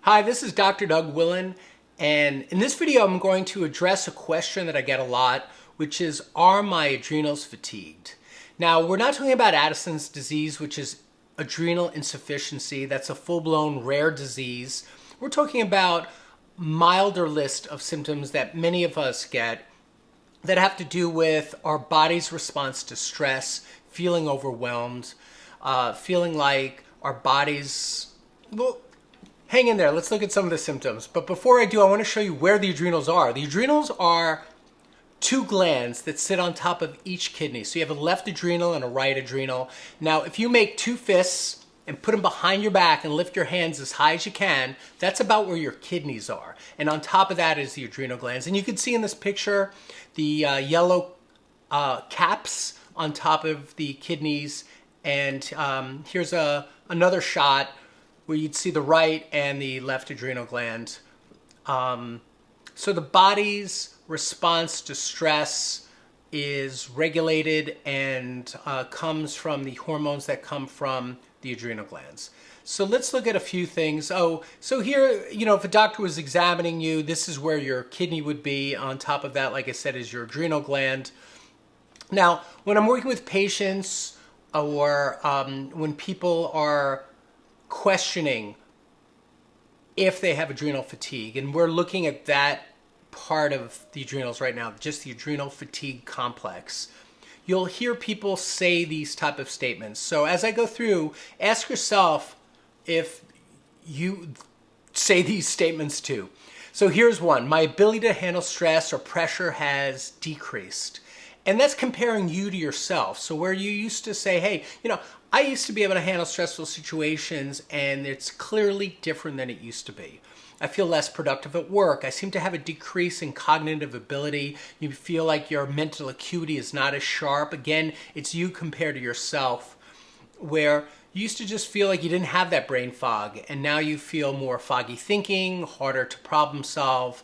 Hi, this is Dr. Doug Willen, and in this video I'm going to address a question that I get a lot, which is, are my adrenals fatigued? Now, we're not talking about Addison's disease, which is adrenal insufficiency. That's a full-blown rare disease. We're talking about milder list of symptoms that many of us get that have to do with our body's response to stress, feeling overwhelmed, feeling like our bodies, well, hang in there. Let's look at some of the symptoms. But before I do, I want to show you where the adrenals are. The adrenals are two glands that sit on top of each kidney. So you have a left adrenal and a right adrenal. Now, if you make two fists and put them behind your back and lift your hands as high as you can, that's about where your kidneys are. And on top of that is the adrenal glands. And you can see in this picture the yellow caps on top of the kidneys. And here's another shot where you'd see the right and the left adrenal gland. So the body's response to stress is regulated and comes from the hormones that come from the adrenal glands. So let's look at a few things. So here, if a doctor was examining you, this is where your kidney would be. On top of that, like I said, is your adrenal gland. Now, when I'm working with patients or when people are questioning if they have adrenal fatigue, and we're looking at that part of the adrenals right now, just the adrenal fatigue complex, you'll hear people say these type of statements. So as I go through, ask yourself if you say these statements too. So here's one: my ability to handle stress or pressure has decreased. And that's comparing you to yourself. So where you used to say, hey, I used to be able to handle stressful situations, and it's clearly different than it used to be. I feel less productive at work. I seem to have a decrease in cognitive ability. You feel like your mental acuity is not as sharp. Again, it's you compared to yourself, where you used to just feel like you didn't have that brain fog, and now you feel more foggy thinking, harder to problem solve,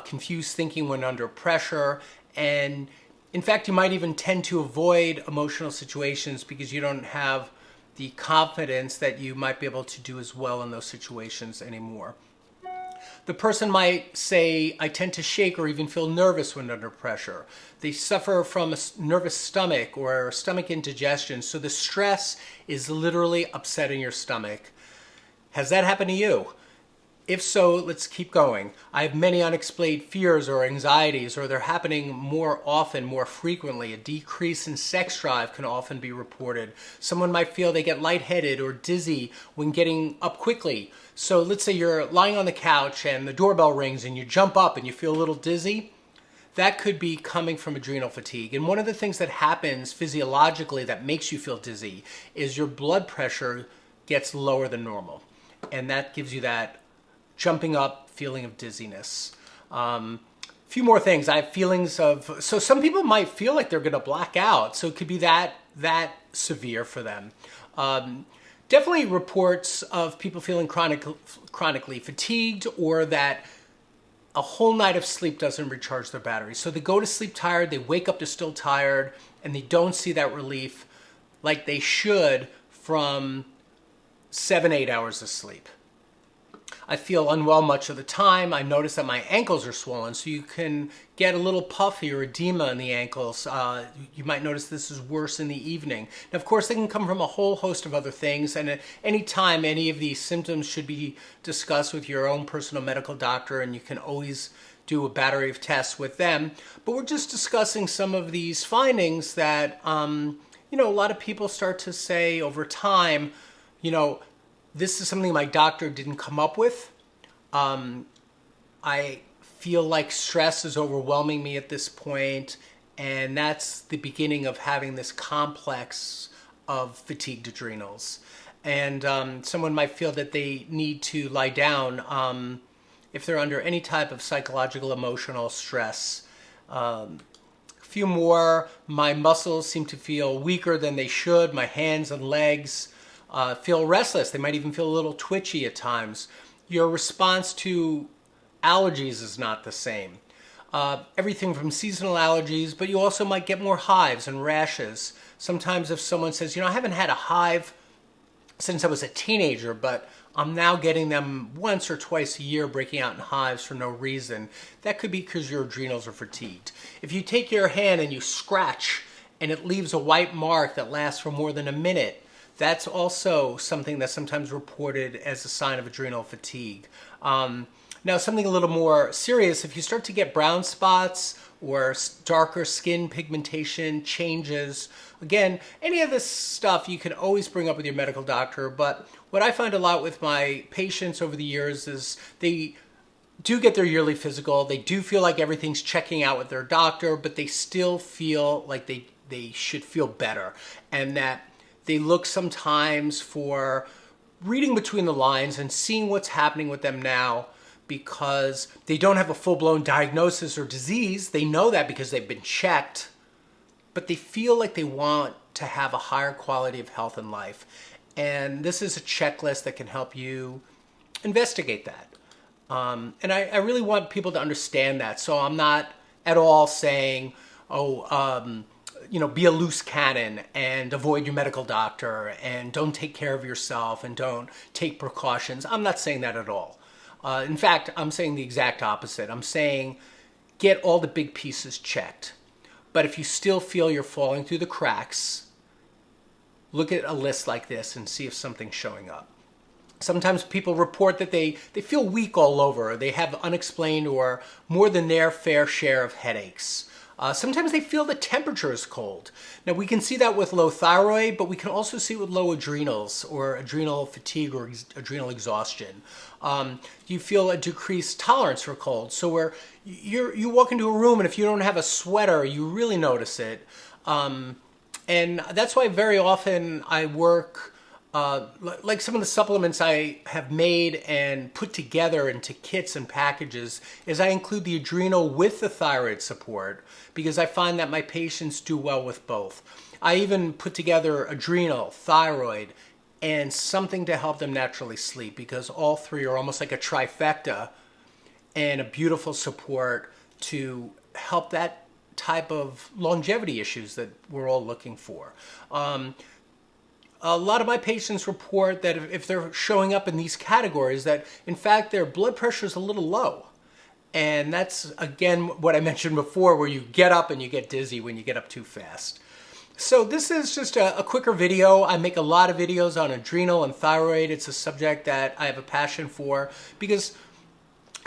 confused thinking when under pressure, and in fact, you might even tend to avoid emotional situations because you don't have the confidence that you might be able to do as well in those situations anymore. The person might say, I tend to shake or even feel nervous when under pressure. They suffer from a nervous stomach or stomach indigestion, so the stress is literally upsetting your stomach. Has that happened to you? If so, let's keep going. I have many unexplained fears or anxieties, or they're happening more often, more frequently. A decrease in sex drive can often be reported. Someone might feel they get lightheaded or dizzy when getting up quickly. So let's say you're lying on the couch and the doorbell rings and you jump up and you feel a little dizzy. That could be coming from adrenal fatigue. And one of the things that happens physiologically that makes you feel dizzy is your blood pressure gets lower than normal. And that gives you that jumping up feeling of dizziness. A few more things. I have feelings of, so some people might feel like they're going to black out. So it could be that severe for them. Definitely reports of people feeling chronically fatigued, or that a whole night of sleep doesn't recharge their batteries. So they go to sleep tired, they wake up, they're still tired, and they don't see that relief like they should from 7-8 hours of sleep. I feel unwell much of the time. I notice that my ankles are swollen, so you can get a little puffy or edema in the ankles. You might notice this is worse in the evening. Now, of course, they can come from a whole host of other things, and at any time, any of these symptoms should be discussed with your own personal medical doctor, and you can always do a battery of tests with them. But we're just discussing some of these findings that, a lot of people start to say over time, this is something my doctor didn't come up with. I feel like stress is overwhelming me at this point, and that's the beginning of having this complex of fatigued adrenals. And someone might feel that they need to lie down if they're under any type of psychological, emotional stress. A few more: my muscles seem to feel weaker than they should. My hands and legs feel restless. They might even feel a little twitchy at times. Your response to allergies is not the same. Everything from seasonal allergies, but you also might get more hives and rashes. Sometimes if someone says, I haven't had a hive since I was a teenager, but I'm now getting them once or twice a year breaking out in hives for no reason. That could be because your adrenals are fatigued. If you take your hand and you scratch and it leaves a white mark that lasts for more than a minute, that's also something that's sometimes reported as a sign of adrenal fatigue. Now, something a little more serious, if you start to get brown spots or darker skin pigmentation changes, again, any of this stuff you can always bring up with your medical doctor. But what I find a lot with my patients over the years is they do get their yearly physical. They do feel like everything's checking out with their doctor, but they still feel like they should feel better, and that they look sometimes for reading between the lines and seeing what's happening with them now, because they don't have a full-blown diagnosis or disease. They know that because they've been checked, but they feel like they want to have a higher quality of health in life. And this is a checklist that can help you investigate that. And I really want people to understand that. So I'm not at all saying, be a loose cannon and avoid your medical doctor and don't take care of yourself and don't take precautions. I'm not saying that at all. In fact, I'm saying the exact opposite. I'm saying get all the big pieces checked. But if you still feel you're falling through the cracks, look at a list like this and see if something's showing up. Sometimes people report that they feel weak all over. They have unexplained or more than their fair share of headaches. Sometimes they feel the temperature is cold. Now, we can see that with low thyroid, but we can also see it with low adrenals or adrenal fatigue or adrenal exhaustion. You feel a decreased tolerance for cold. So where you walk into a room and if you don't have a sweater, you really notice it. And that's why very often I work, like some of the supplements I have made and put together into kits and packages, is I include the adrenal with the thyroid support, because I find that my patients do well with both. I even put together adrenal, thyroid, and something to help them naturally sleep, because all three are almost like a trifecta and a beautiful support to help that type of longevity issues that we're all looking for. A lot of my patients report that if they're showing up in these categories, that in fact their blood pressure is a little low. And that's, again, what I mentioned before, where you get up and you get dizzy when you get up too fast. So this is just a quicker video. I make a lot of videos on adrenal and thyroid. It's a subject that I have a passion for, because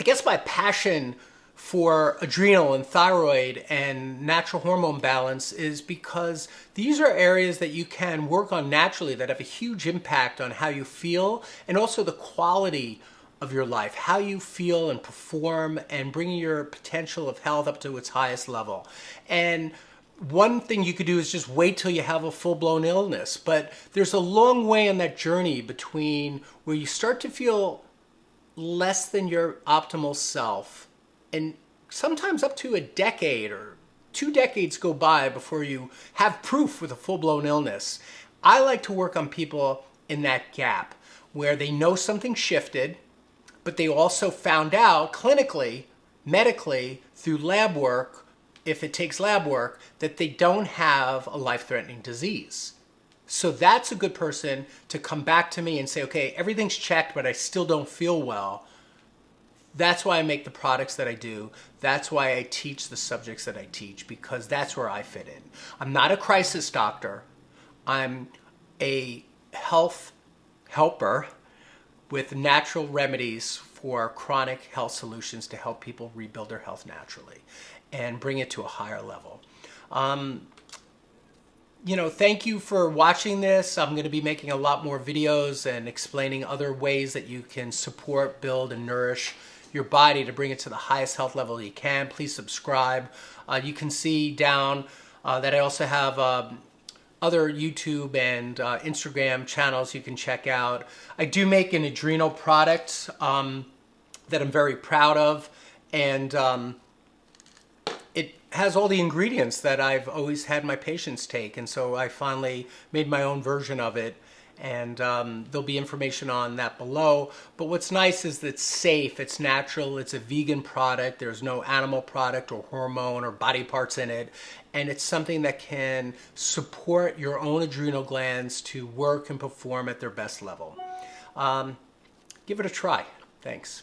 I guess my passion for adrenal and thyroid and natural hormone balance is because these are areas that you can work on naturally that have a huge impact on how you feel and also the quality of your life, how you feel and perform, and bringing your potential of health up to its highest level. And one thing you could do is just wait till you have a full-blown illness, but there's a long way on that journey between where you start to feel less than your optimal self, and sometimes up to a decade or 2 decades go by before you have proof with a full-blown illness. I like to work on people in that gap where they know something shifted, but they also found out clinically, medically, through lab work, if it takes lab work, that they don't have a life-threatening disease. So that's a good person to come back to me and say, okay, everything's checked, but I still don't feel well. That's why I make the products that I do. That's why I teach the subjects that I teach, because that's where I fit in. I'm not a crisis doctor. I'm a health helper with natural remedies for chronic health solutions to help people rebuild their health naturally and bring it to a higher level. Thank you for watching this. I'm going to be making a lot more videos and explaining other ways that you can support, build, and nourish your body to bring it to the highest health level you can. Please subscribe. You can see down that I also have other YouTube and Instagram channels you can check out. I do make an adrenal product that I'm very proud of, and it has all the ingredients that I've always had my patients take, and so I finally made my own version of it, and there'll be information on that below. But what's nice is that it's safe, it's natural, it's a vegan product, there's no animal product or hormone or body parts in it, and it's something that can support your own adrenal glands to work and perform at their best level. give it a try. Thanks.